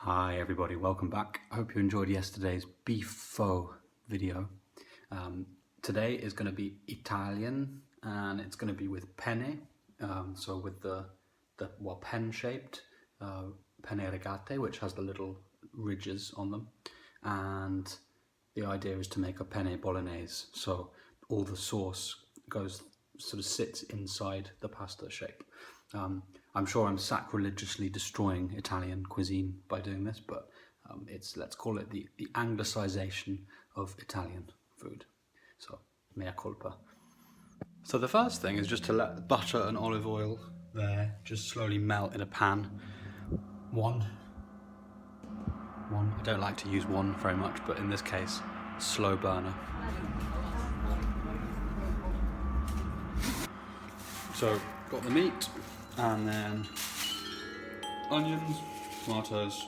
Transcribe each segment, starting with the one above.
Hi everybody, welcome back. I hope you enjoyed yesterday's beef pho video. Today is going to be Italian and it's going to be with penne, so with the pen shaped penne rigate, which has the little ridges on them, and the idea is to make a penne bolognese, so all the sauce sits inside the pasta shape. I'm sure I'm sacrilegiously destroying Italian cuisine by doing this, but let's call it the anglicization of Italian food. So, mea culpa. So the first thing is just to let the butter and olive oil there just slowly melt in a pan. One. I don't like to use one very much, but in this case, slow burner. So, got the meat, and then onions, tomatoes,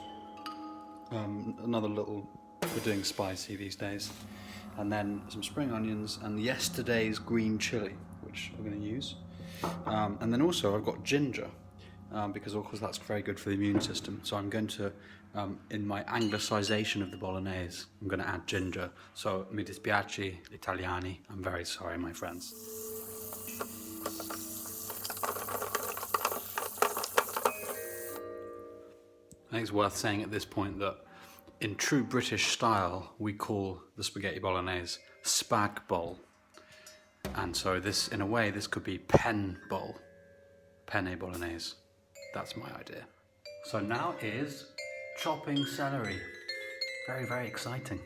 another little, we're doing spicy these days, and then some spring onions and yesterday's green chili, which we're going to use. And then also I've got ginger, because of course that's very good for the immune system. So I'm going to, in my anglicization of the bolognese, I'm going to add ginger. So mi dispiace italiani, I'm very sorry my friends. I think it's worth saying at this point that in true British style, we call the spaghetti bolognese Pen-Bol. And so this, in a way, this could be Pen-Bol, Penne Bolognese. That's my idea. So now is chopping celery. Very, very exciting.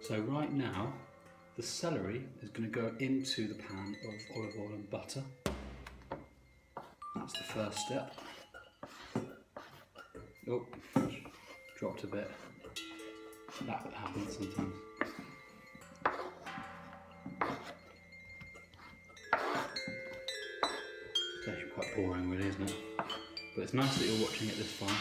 So right now, the celery is going to go into the pan of olive oil and butter. That's the first step. Oh, dropped a bit. That happens sometimes. It's actually quite boring really, isn't it? But it's nice that you're watching it this far.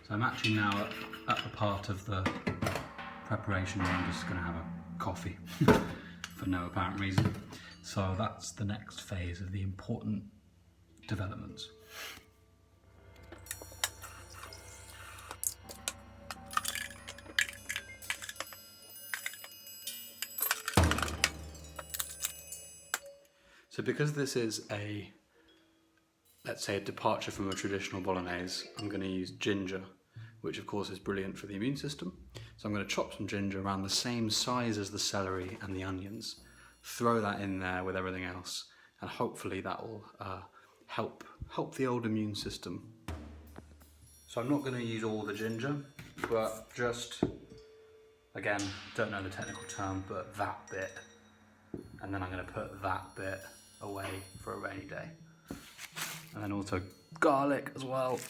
So I'm actually now at the part of the preparation where I'm just going to have a coffee for no apparent reason. So that's the next phase of the important developments. So because this is let's say a departure from a traditional bolognese, I'm going to use ginger, which of course is brilliant for the immune system. So I'm going to chop some ginger around the same size as the celery and the onions, throw that in there with everything else, and hopefully that will help the old immune system. So I'm not going to use all the ginger, but just, again, don't know the technical term, but that bit, and then I'm going to put that bit away for a rainy day. And then also garlic as well,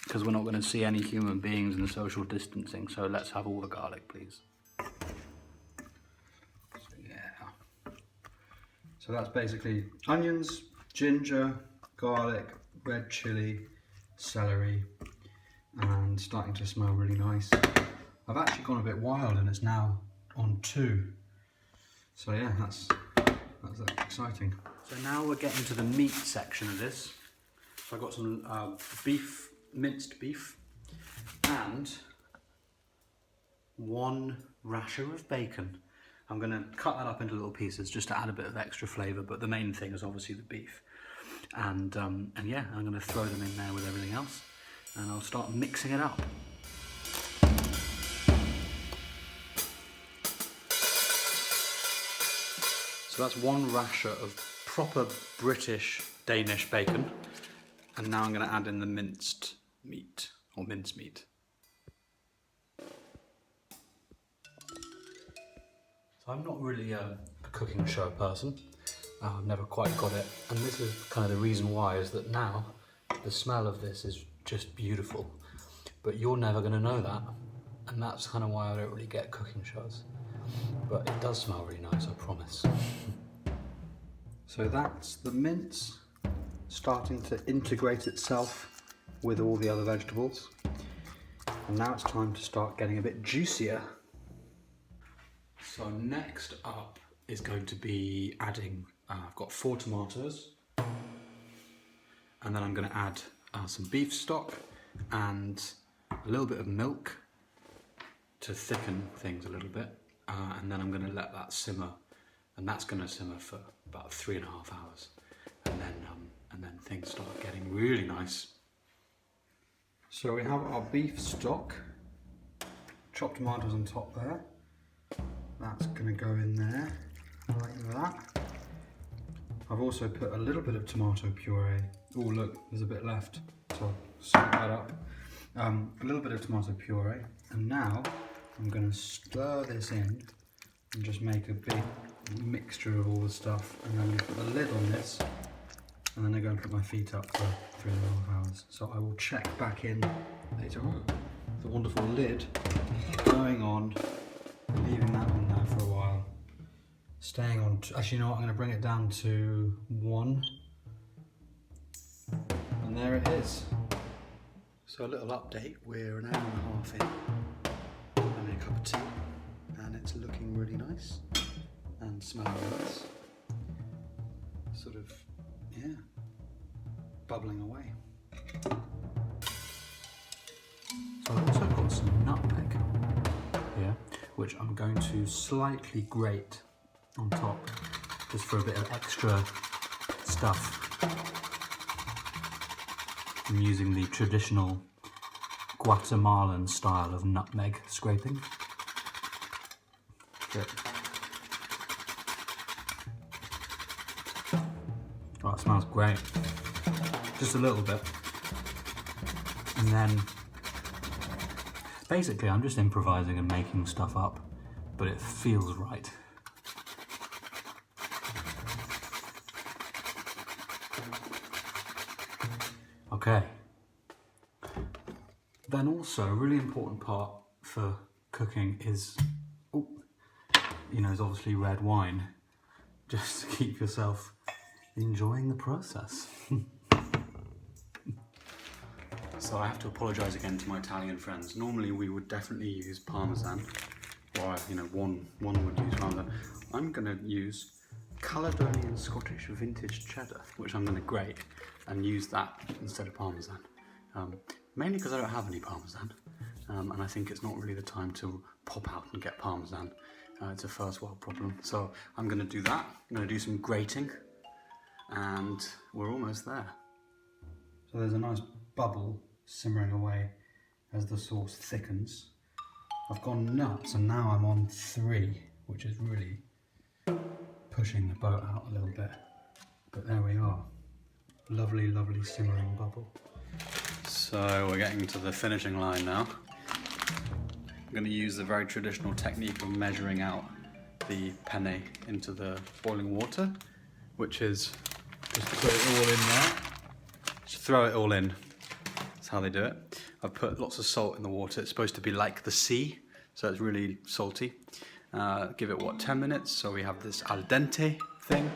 because we're not going to see any human beings in the social distancing, so let's have all the garlic, please. So, yeah. So that's basically onions, ginger, garlic, red chili, celery, and starting to smell really nice. I've actually gone a bit wild and it's now on 2. So yeah, that's exciting. So now we're getting to the meat section of this. So I've got some minced beef, and 1 rasher of bacon. I'm going to cut that up into little pieces just to add a bit of extra flavour, but the main thing is obviously the beef. And yeah, I'm going to throw them in there with everything else, and I'll start mixing it up. So that's 1 rasher of proper British Danish bacon. And now I'm going to add in the minced meat, or mincemeat. So I'm not really a cooking show person. I've never quite got it. And this is kind of the reason why, is that now the smell of this is just beautiful. But you're never going to know that. And that's kind of why I don't really get cooking shows. But it does smell really nice, I promise. So that's the mince starting to integrate itself with all the other vegetables. And now it's time to start getting a bit juicier. So next up is going to be adding, I've got 4 tomatoes, and then I'm going to add some beef stock and a little bit of milk to thicken things a little bit, and then I'm going to let that simmer, and that's going to simmer for about 3.5 hours, and then things start getting really nice. So we have our beef stock, chopped tomatoes on top there. That's going to go in there like that. I've also put a little bit of tomato puree. Oh look, there's a bit left, so I'll salt that up. A little bit of tomato puree, and now I'm going to stir this in and just make a big mixture of all the stuff, and then I'm going to put the lid on this, and then I'm going to put my feet up for 3.5 hours. So I will check back in later on. The wonderful lid going on, leaving that on there for a while. Staying on, actually you know what, I'm going to bring it down to 1. And there it is. So a little update, we're an hour and a half in. Having a cup of tea, and it's looking really nice and smelling nice. Sort of, yeah, bubbling away. So I've also got some nutmeg here, which I'm going to slightly grate on top, just for a bit of extra stuff. I'm using the traditional Guatemalan style of nutmeg scraping. Oh, it smells great. Just a little bit. And then, basically I'm just improvising and making stuff up, but it feels right. Okay. Then also, a really important part for cooking is, is obviously red wine. Just to keep yourself enjoying the process. So I have to apologise again to my Italian friends. Normally we would definitely use Parmesan, or one would use Parmesan. I'm going to use Caledonian Scottish vintage cheddar, which I'm going to grate and use that instead of Parmesan. Mainly because I don't have any Parmesan, and I think it's not really the time to pop out and get Parmesan. It's a first world problem. So I'm going to do that. I'm going to do some grating, and we're almost there. So there's a nice bubble simmering away as the sauce thickens. I've gone nuts, and now I'm on 3, which is really pushing the boat out a little bit. But there we are. Lovely, lovely simmering bubble. So we're getting to the finishing line now. I'm going to use the very traditional technique of measuring out the penne into the boiling water, which is just put it all in there. Just throw it all in. That's how they do it. I've put lots of salt in the water. It's supposed to be like the sea, so it's really salty. Give it, 10 minutes? So we have this al dente thing,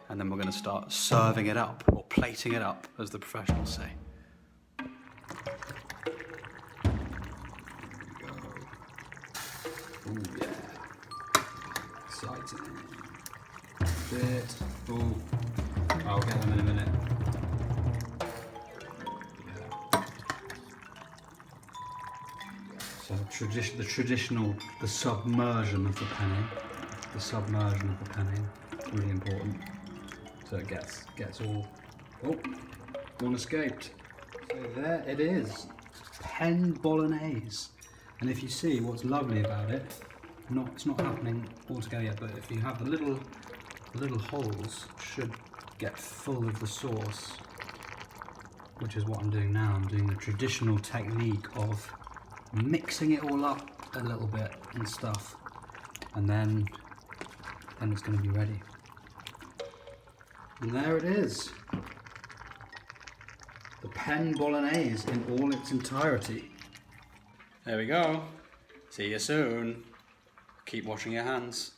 and then we're going to start serving it up, or plating it up, as the professionals say. Ooh, yeah. Exciting. Bit. Ooh. I'll get them in a minute. Yeah. So the traditional, the submersion of the penne. The submersion of the penne. Really important. So it gets all. Oh, one escaped. So there it is. Penne Bolognese. And if you see, what's lovely about it, it's not happening all together yet, but if you have the little holes should get full of the sauce, which is what I'm doing now. I'm doing the traditional technique of mixing it all up a little bit and stuff, and then it's going to be ready. And there it is. The Penne Bolognese in all its entirety. There we go. See you soon. Keep washing your hands.